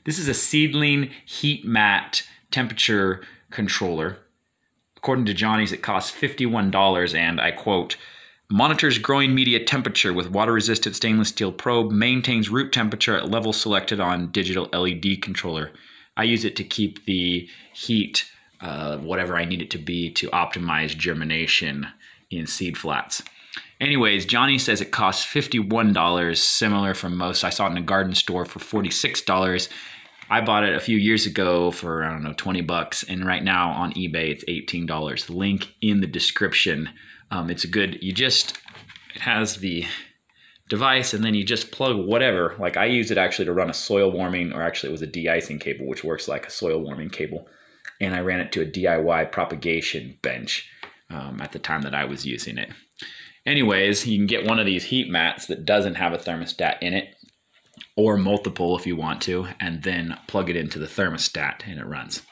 This is a Seedling Mat Temperature Controller. According to Johnny's, it costs $51, and I quote, monitors growing media temperature with water-resistant stainless steel probe, maintains root temperature at level selected on digital LED controller. I use it to keep the heat, whatever I need it to be, to optimize germination in seed flats. Anyways, Johnny says it costs $51, similar from most. I saw it in a garden store for $46. I bought it a few years ago for, I don't know, 20 bucks. And right now on eBay, it's $18. Link in the description. It's a good, it has the device and then you just plug whatever. Like I use it actually to run a soil warming, or actually it was a de-icing cable, which works like a soil warming cable. And I ran it to a DIY propagation bench at the time that I was using it. Anyways, you can get one of these heat mats that doesn't have a thermostat in it, or multiple if you want to, and then plug it into the thermostat and it runs.